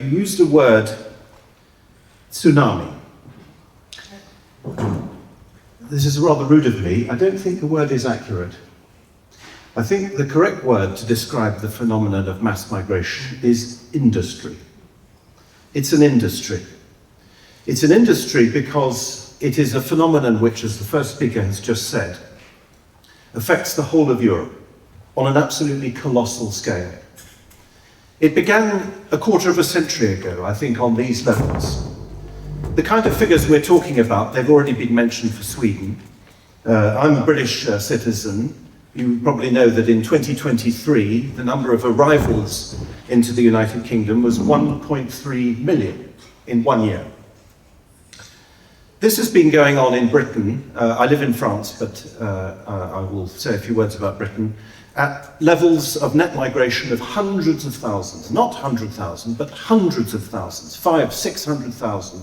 You used the word tsunami. This is rather rude of me. I don't think the word is accurate. I think the correct word to describe the phenomenon of mass migration is industry. It's an industry. It's an industry because it is a phenomenon which, as the first speaker has just said, affects the whole of Europe on an absolutely colossal scale. It began a quarter of a century ago, I think, on these levels. The kind of figures we're talking about, they've already been mentioned for Sweden. I'm a British citizen. You probably know that in 2023, the number of arrivals into the United Kingdom was 1.3 million in 1 year. This has been going on in Britain. I live in France, but I will say a few words about Britain. At levels of net migration of hundreds of thousands, not 100,000, but hundreds of thousands, 500,000, 600,000.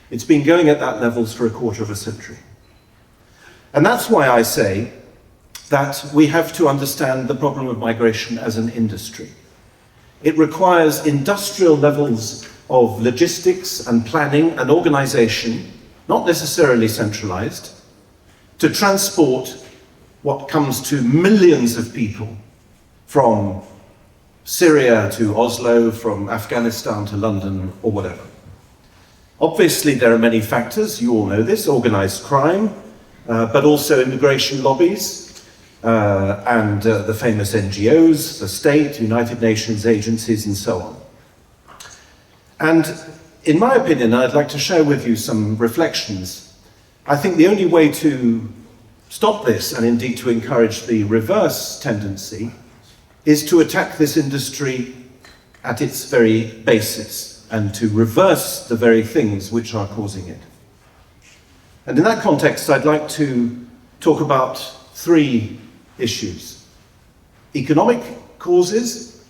It's been going at that levels for a quarter of a century. And that's why I say that we have to understand the problem of migration as an industry. It requires industrial levels of logistics and planning and organization, not necessarily centralized, to transport what comes to millions of people from Syria to Oslo, from Afghanistan to London, or whatever. Obviously, there are many factors, you all know this, organized crime, but also immigration lobbies, and the famous NGOs, the state, United Nations agencies, and so on. And in my opinion, I'd like to share with you some reflections. I think the only way to stop this, and indeed to encourage the reverse tendency, is to attack this industry at its very basis and to reverse the very things which are causing it. And in that context, I'd like to talk about three issues: economic causes,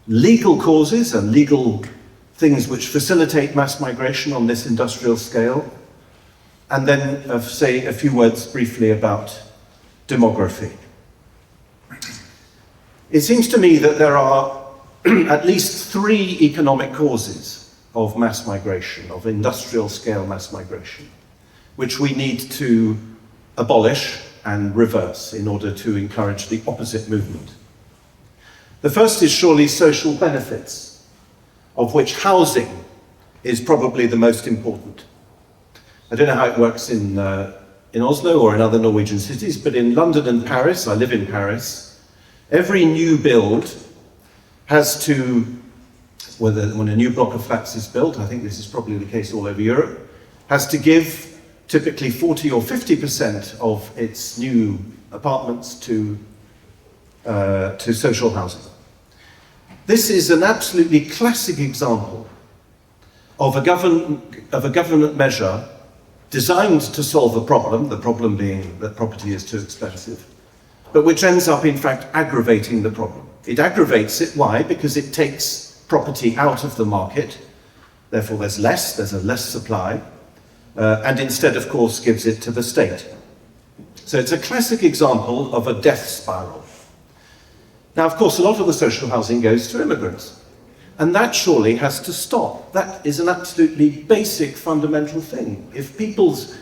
legal causes and legal things which facilitate mass migration on this industrial scale, and then say a few words briefly about demography. It seems to me that there are at least three economic causes of mass migration, of industrial scale mass migration, which we need to abolish and reverse in order to encourage the opposite movement. The first is surely social benefits, of which housing is probably the most important. I don't know how it works in Oslo or in other Norwegian cities, but in London and Paris, I live in Paris, every new build has to, when a new block of flats is built, I think this is probably the case all over Europe, has to give typically 40 or 50% of its new apartments to social housing. This is an absolutely classic example of a government measure designed to solve a problem, the problem being that property is too expensive, but which ends up in fact aggravating the problem. It aggravates it, why? Because it takes property out of the market, therefore there's a less supply, and instead of course gives it to the state. So it's a classic example of a death spiral. Now of course a lot of the social housing goes to immigrants. And that surely has to stop. That is an absolutely basic, fundamental thing. If people's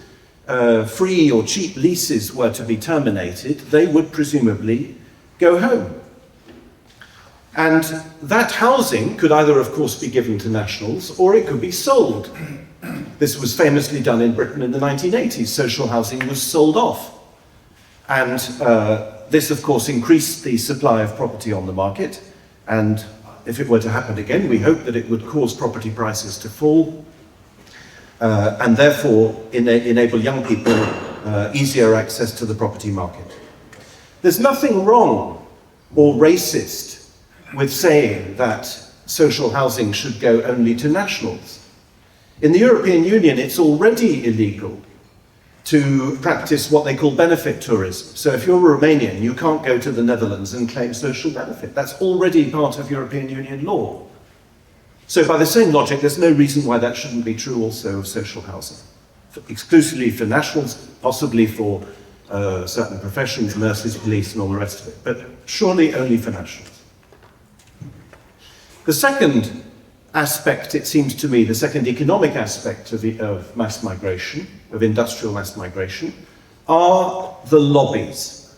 free or cheap leases were to be terminated, they would presumably go home. And that housing could either, of course, be given to nationals, or it could be sold. This was famously done in Britain in the 1980s. Social housing was sold off. And this, of course, increased the supply of property on the market, and if it were to happen again, we hope that it would cause property prices to fall and therefore enable young people easier access to the property market. There's nothing wrong or racist with saying that social housing should go only to nationals. In the European Union, it's already illegal to practice what they call benefit tourism. So if you're a Romanian, you can't go to the Netherlands and claim social benefit. That's already part of European Union law. So by the same logic, there's no reason why that shouldn't be true also of social housing. Exclusively for nationals, possibly for certain professions, nurses, police, and all the rest of it, but surely only for nationals. The second aspect, it seems to me, the second economic aspect of mass migration, of industrial mass migration, are the lobbies,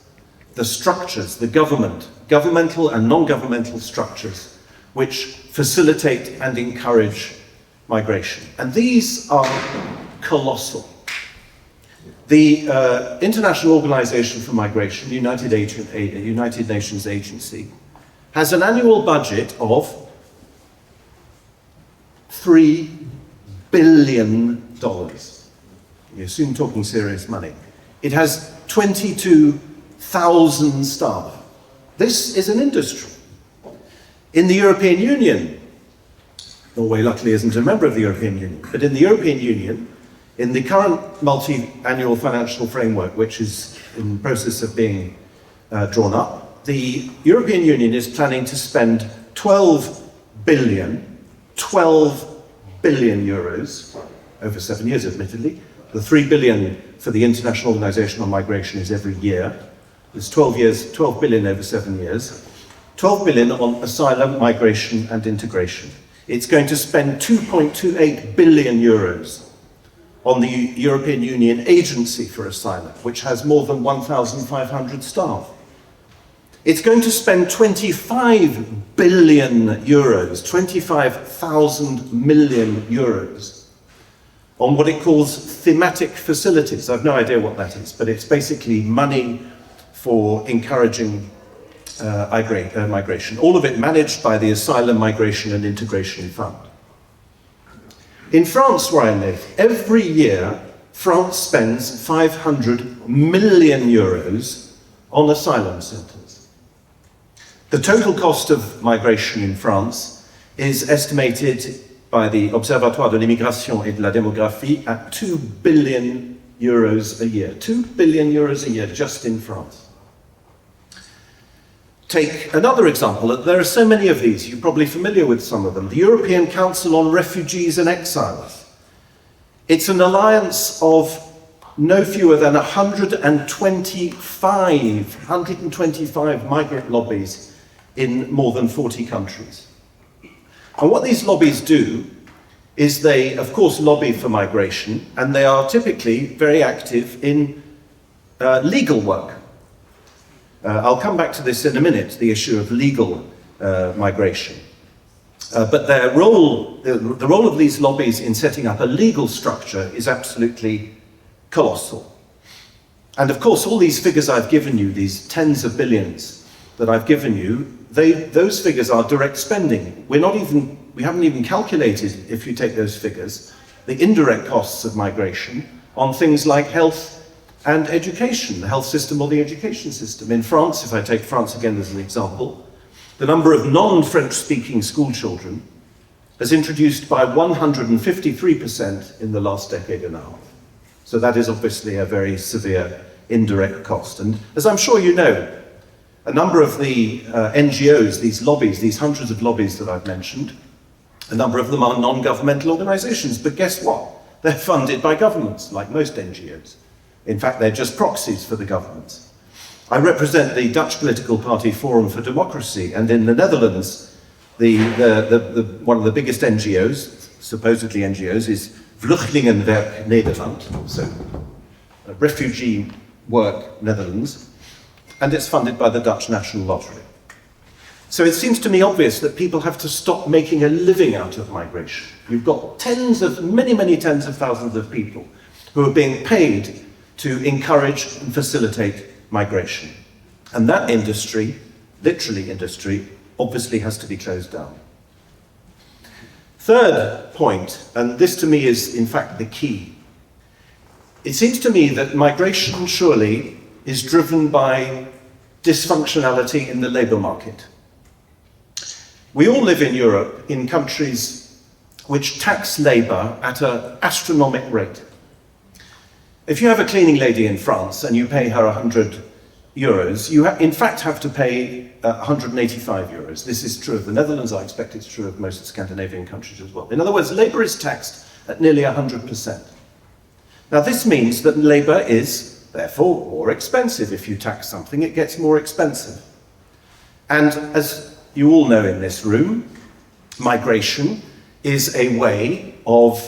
the structures, the governmental and non-governmental structures, which facilitate and encourage migration. And these are colossal. The International Organization for Migration, the United Nations Agency, has an annual budget of $3 billion. You're soon talking serious money. It has 22,000 staff. This is an industry. In the European Union, Norway luckily isn't a member of the European Union, but in the European Union, in the current multi-annual financial framework, which is in the process of being drawn up, the European Union is planning to spend 12 billion euros, over 7 years admittedly. The 3 billion for the International Organization on Migration is every year. There's 12 billion over 7 years. 12 billion on asylum, migration and integration. It's going to spend 2.28 billion euros on the European Union Agency for Asylum, which has more than 1,500 staff. It's going to spend 25 billion euros, 25,000 million euros, on what it calls thematic facilities. I've no idea what that is, but it's basically money for encouraging migration. All of it managed by the Asylum, Migration and Integration Fund. In France, where I live, every year, France spends 500 million euros on asylum centres. The total cost of migration in France is estimated by the Observatoire de l'immigration et de la démographie at 2 billion euros a year. 2 billion euros a year just in France. Take another example. There are so many of these, you're probably familiar with some of them. The European Council on Refugees and Exiles. It's an alliance of no fewer than 125 migrant lobbies in more than 40 countries. And what these lobbies do is they, of course, lobby for migration, and they are typically very active in legal work. I'll come back to this in a minute, the issue of legal migration. But their role, the role of these lobbies in setting up a legal structure is absolutely colossal. And of course, all these figures I've given you, these tens of billions that I've given you, those figures are direct spending. We haven't even calculated, if you take those figures, the indirect costs of migration on things like health and education, the health system or the education system. In France, if I take France again as an example, the number of non-French speaking school children has increased by 153% in the last decade and a half. So that is obviously a very severe indirect cost. And as I'm sure you know, a number of the NGOs, these lobbies, these hundreds of lobbies that I've mentioned, a number of them are non-governmental organizations, but guess what? They're funded by governments, like most NGOs. In fact, they're just proxies for the governments. I represent the Dutch political party Forum for Democracy, and in the Netherlands, one of the biggest NGOs, supposedly NGOs, is Vluchtelingenwerk Nederland, so Refugee Work Netherlands, and it's funded by the Dutch National Lottery. So it seems to me obvious that people have to stop making a living out of migration. You've got many tens of thousands of people who are being paid to encourage and facilitate migration. And that industry, literally industry, obviously has to be closed down. Third point, and this to me is in fact the key. It seems to me that migration surely is driven by dysfunctionality in the labour market. We all live in Europe in countries which tax labour at an astronomical rate. If you have a cleaning lady in France and you pay her 100 euros, you in fact have to pay 185 euros. This is true of the Netherlands. I expect it's true of most Scandinavian countries as well. In other words, labour is taxed at nearly 100%. Now this means that labour is therefore more expensive. If you tax something, it gets more expensive. And as you all know in this room, migration is a way of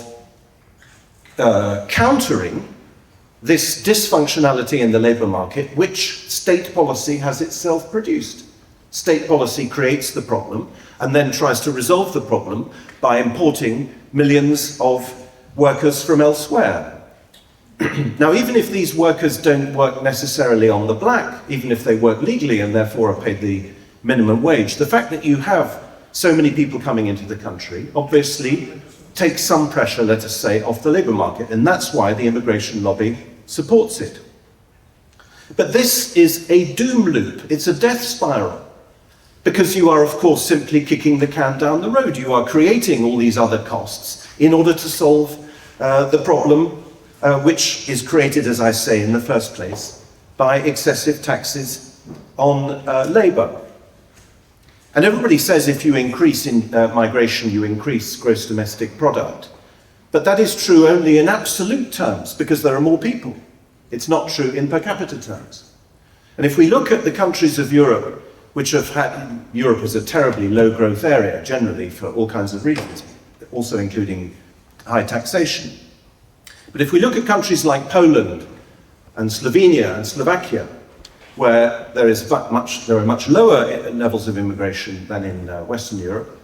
countering this dysfunctionality in the labour market, which state policy has itself produced. State policy creates the problem and then tries to resolve the problem by importing millions of workers from elsewhere. Now, even if these workers don't work necessarily on the black, even if they work legally and therefore are paid the minimum wage, the fact that you have so many people coming into the country obviously takes some pressure, let us say, off the labour market, and that's why the immigration lobby supports it. But this is a doom loop, it's a death spiral, because you are, of course, simply kicking the can down the road. You are creating all these other costs in order to solve the problem which is created, as I say, in the first place, by excessive taxes on labour. And everybody says if you increase in migration, you increase gross domestic product. But that is true only in absolute terms, because there are more people. It's not true in per capita terms. And if we look at the countries of Europe, which have had, Europe is a terribly low growth area generally for all kinds of reasons, also including high taxation. But if we look at countries like Poland and Slovenia and Slovakia, where there are much lower levels of immigration than in Western Europe,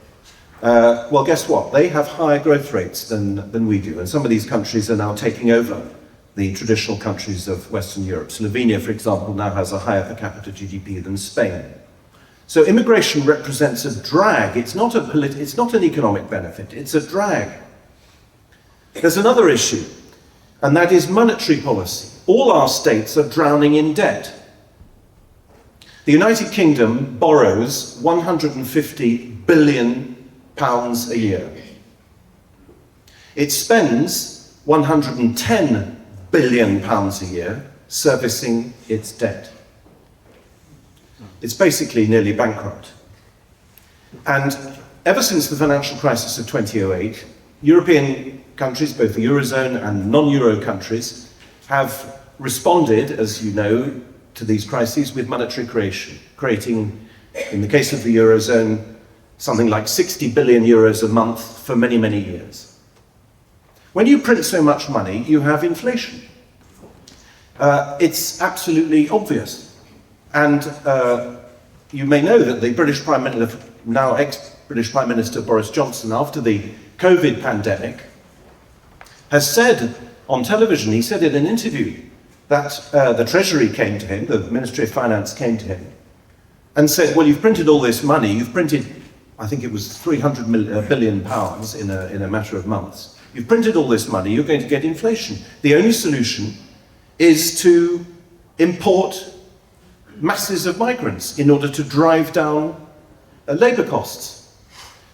well, guess what? They have higher growth rates than we do. And some of these countries are now taking over the traditional countries of Western Europe. Slovenia, for example, now has a higher per capita GDP than Spain. So immigration represents a drag. It's not an economic benefit, it's a drag. There's another issue, and that is monetary policy. All our states are drowning in debt. The United Kingdom borrows £150 billion a year. It spends £110 billion a year servicing its debt. It's basically nearly bankrupt. And ever since the financial crisis of 2008, European countries, both the Eurozone and non-Euro countries, have responded, as you know, to these crises with monetary creation, creating, in the case of the Eurozone, something like 60 billion euros a month for many, many years. When you print so much money, you have inflation. It's absolutely obvious. And you may know that the British Prime Minister, now ex-British Prime Minister Boris Johnson, after the COVID pandemic, has said on television, he said in an interview, that the Treasury came to him, the Ministry of Finance came to him, and said, well, you've printed all this money, you've printed, I think it was 300 billion pounds in a matter of months. You've printed all this money, you're going to get inflation. The only solution is to import masses of migrants in order to drive down labour costs.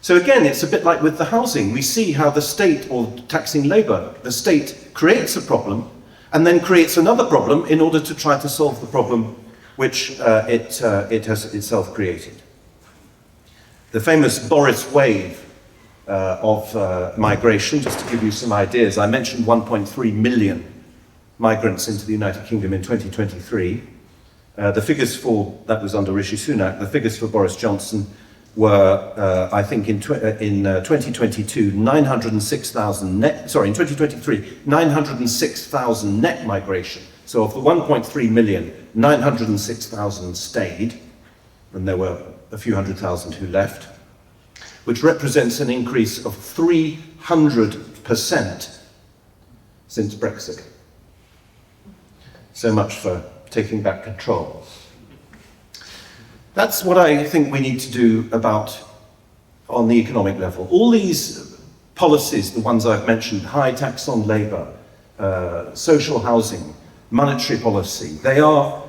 So again, it's a bit like with the housing. We see how the state, or taxing labour, the state creates a problem and then creates another problem in order to try to solve the problem which it has itself created. The famous Boris wave of migration, just to give you some ideas, I mentioned 1.3 million migrants into the United Kingdom in 2023. The figures for, that was under Rishi Sunak, the figures for Boris Johnson were, I think in 2022, 906,000 net, sorry, in 2023, 906,000 net migration. So of the 1.3 million, 906,000 stayed, and there were a few hundred thousand who left, which represents an increase of 300% since Brexit. So much for taking back control. That's what I think we need to do on the economic level. All these policies, the ones I've mentioned, high tax on labour, social housing, monetary policy, they are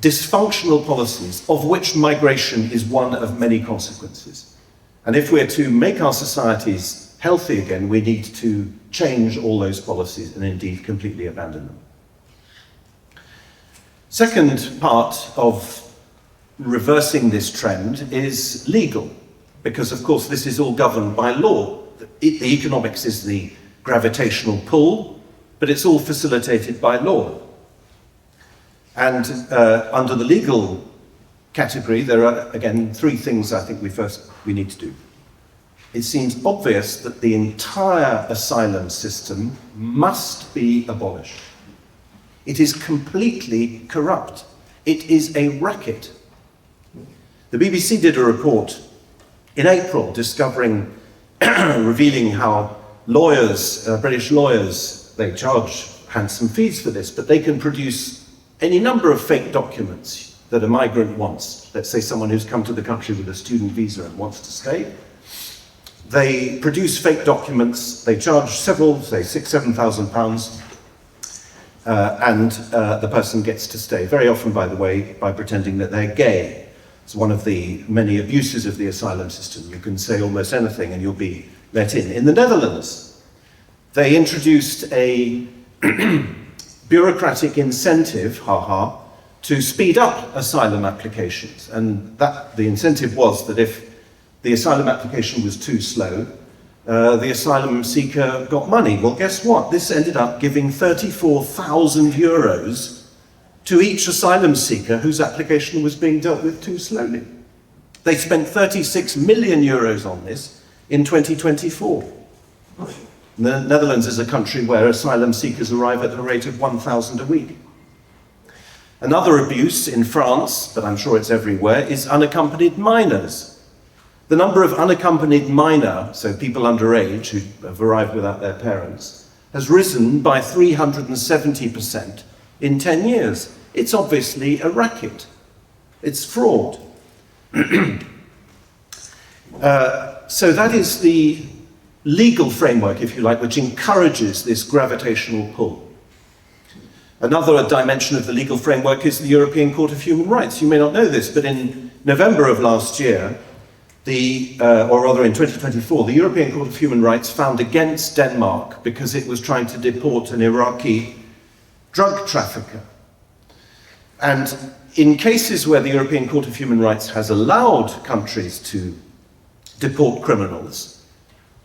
dysfunctional policies of which migration is one of many consequences. And if we're to make our societies healthy again, we need to change all those policies and indeed completely abandon them. Second part of reversing this trend is legal, because of course this is all governed by law. The economics is the gravitational pull, but it's all facilitated by law. And under the legal category, there are, again, three things I think we need to do. it seems obvious that the entire asylum system must be abolished. It is completely corrupt. It is a racket. The BBC did a report in April revealing how lawyers, British lawyers, they charge handsome fees for this, but they can produce any number of fake documents that a migrant wants. Let's say someone who's come to the country with a student visa and wants to stay. They produce fake documents, they charge several, say £6,000-7,000, and the person gets to stay. Very often, by the way, by pretending that they're gay. It's one of the many abuses of the asylum system. You can say almost anything and you'll be let in. In the Netherlands, they introduced a bureaucratic incentive, to speed up asylum applications. And the incentive was that if the asylum application was too slow, the asylum seeker got money. Well, guess what? This ended up giving 34,000 euros to each asylum seeker whose application was being dealt with too slowly. They spent 36 million euros on this in 2024. The Netherlands is a country where asylum seekers arrive at the rate of 1,000 a week. Another abuse in France, but I'm sure it's everywhere, is unaccompanied minors. The number of unaccompanied minor, so people underage who have arrived without their parents, has risen by 370% in 10 years. It's obviously a racket. It's fraud. So that is the legal framework, if you like, which encourages this gravitational pull. Another dimension of the legal framework is the European Court of Human Rights. You may not know this, but in November of last year, or rather in 2024, the European Court of Human Rights found against Denmark because it was trying to deport an Iraqi drug trafficker. And in cases where the European Court of Human Rights has allowed countries to deport criminals,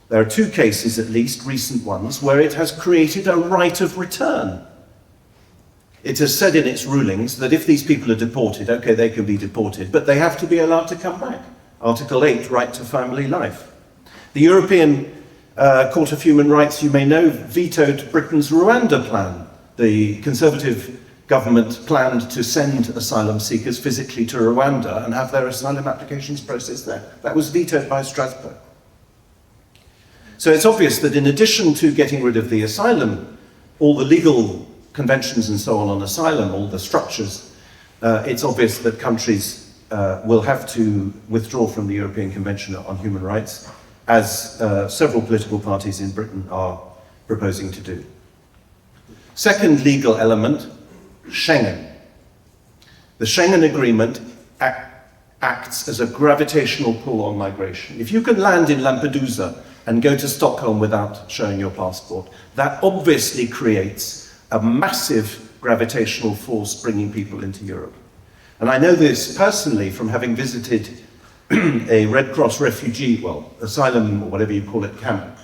there are two cases, at least recent ones, where it has created a right of return. It has said in its rulings that if these people are deported, okay, they can be deported, but they have to be allowed to come back. Article 8, right to family life. The European Court of Human Rights, you may know, vetoed Britain's Rwanda plan. The Conservative government planned to send asylum seekers physically to Rwanda and have their asylum applications processed there. That was vetoed by Strasbourg. So it's obvious that in addition to getting rid of the asylum, all the legal conventions and so on asylum, all the structures, it's obvious that countries will have to withdraw from the European Convention on Human Rights, as several political parties in Britain are proposing to do. Second legal element, Schengen. The Schengen Agreement acts as a gravitational pull on migration. If you can land in Lampedusa and go to Stockholm without showing your passport, that obviously creates a massive gravitational force bringing people into Europe. And I know this personally from having visited a Red Cross refugee, asylum or whatever you call it, camp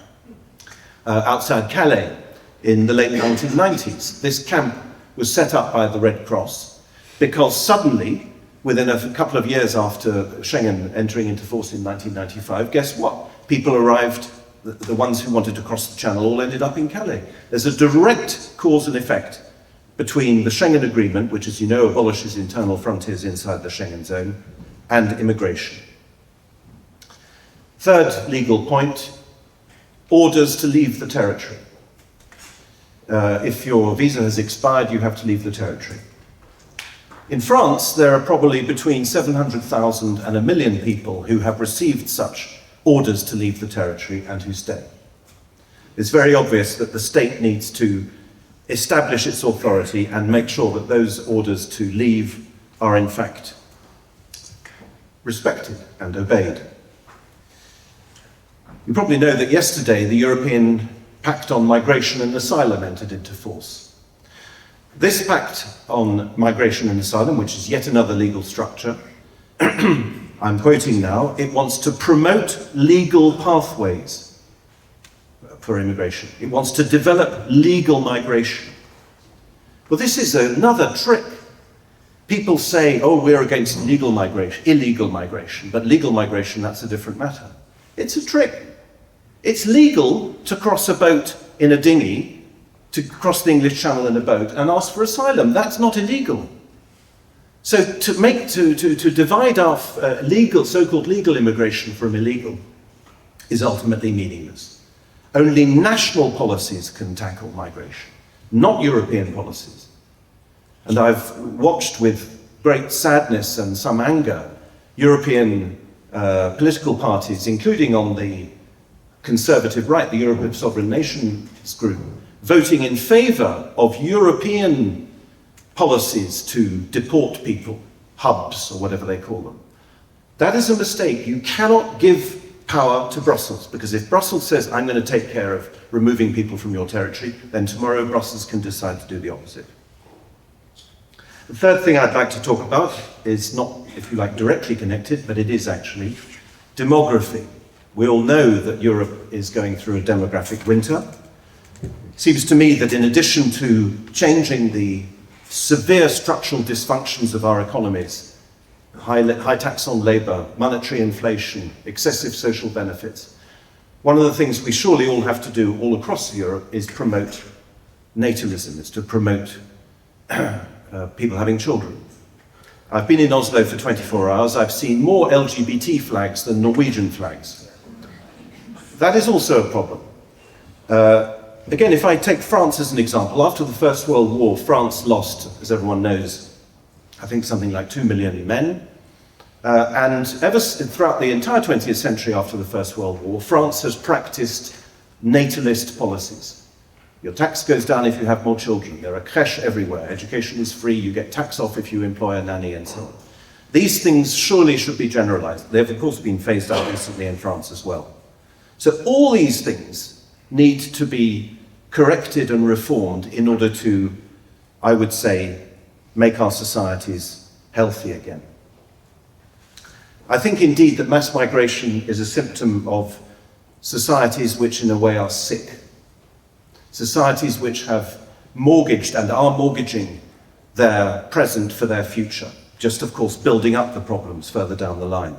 outside Calais in the late 1990s. This camp was set up by the Red Cross because suddenly, within a couple of years after Schengen entering into force in 1995, guess what? People arrived, the ones who wanted to cross the channel all ended up in Calais. There's a direct cause and effect between the Schengen Agreement, which, as you know, abolishes internal frontiers inside the Schengen zone, and immigration. Third legal point, orders to leave the territory. If your visa has expired, you have to leave the territory. In France, there are probably between 700,000 and 1 million people who have received such orders to leave the territory and who stay. It's very obvious that the state needs to establish its authority and make sure that those orders to leave are in fact respected and obeyed. You probably know that yesterday the European Pact on Migration and Asylum entered into force. This Pact on Migration and Asylum, which is yet another legal structure, I'm quoting now, it wants to promote legal pathways for immigration. It wants to develop legal migration. Well, this is another trick. People say, oh, we're against illegal migration, but legal migration, that's a different matter. It's a trick. It's legal to cross a boat in a dinghy, to cross the English Channel in a boat and ask for asylum. That's not illegal. So to divide our so-called legal immigration from illegal is ultimately meaningless. Only national policies can tackle migration, not European policies. And I've watched with great sadness and some anger European political parties, including on the conservative right, the Europas Sovereign Nations group, voting in favour of European policies to deport people, hubs or whatever they call them. That is a mistake. You cannot give power to Brussels, because if Brussels says, I'm going to take care of removing people from your territory, then tomorrow Brussels can decide to do the opposite. The third thing I'd like to talk about is not, if you like, directly connected, but it is actually demography. We all know that Europe is going through a demographic winter. It seems to me that in addition to changing the severe structural dysfunctions of our economies, high tax on labour, monetary inflation, excessive social benefits, one of the things we surely all have to do all across Europe is promote natalism, is to promote people having children. I've been in Oslo for 24 hours. I've seen more LGBT flags than Norwegian flags. That is also a problem. Again, if I take France as an example, after the First World War, France lost, as everyone knows, I think something like 2 million men. And throughout the entire 20th century after the First World War, France has practiced natalist policies. Your tax goes down if you have more children. There are crèches everywhere. Education is free. You get tax off if you employ a nanny and so on. These things surely should be generalized. They've, of course, been phased out recently in France as well. So all these things need to be corrected and reformed in order to, I would say, make our societies healthy again. I think indeed that mass migration is a symptom of societies which in a way are sick. Societies which have mortgaged and are mortgaging their present for their future, just of course building up the problems further down the line.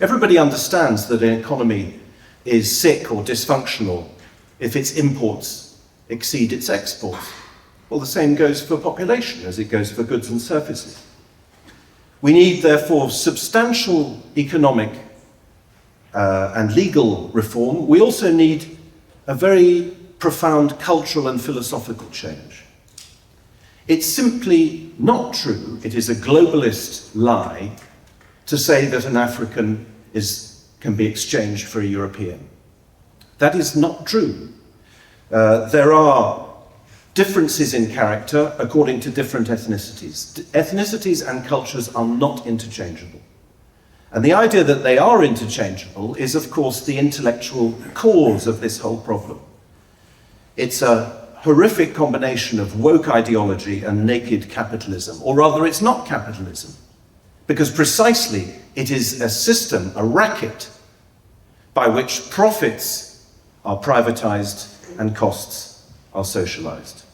Everybody understands that an economy is sick or dysfunctional if its imports exceed its exports. Well, the same goes for population as it goes for goods and services. We need, therefore, substantial economic and legal reform. We also need a very profound cultural and philosophical change. It's simply not true, it is a globalist lie, to say that an African can be exchanged for a European. That is not true. There are differences in character according to different ethnicities. Ethnicities and cultures are not interchangeable. And the idea that they are interchangeable is, of course, the intellectual cause of this whole problem. It's a horrific combination of woke ideology and naked capitalism, or rather it's not capitalism, because precisely it is a system, a racket, by which profits are privatized and costs are socialized.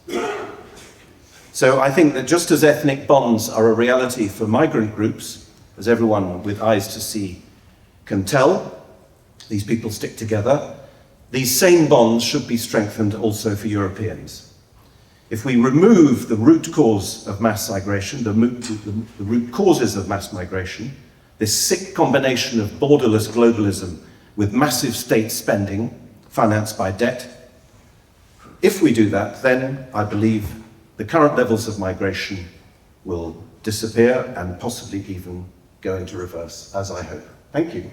So I think that just as ethnic bonds are a reality for migrant groups, as everyone with eyes to see can tell, these people stick together, these same bonds should be strengthened also for Europeans. If we remove the root cause of mass migration, the root causes of mass migration, this sick combination of borderless globalism with massive state spending financed by debt, if we do that, then I believe the current levels of migration will disappear and possibly even go into reverse, as I hope. Thank you.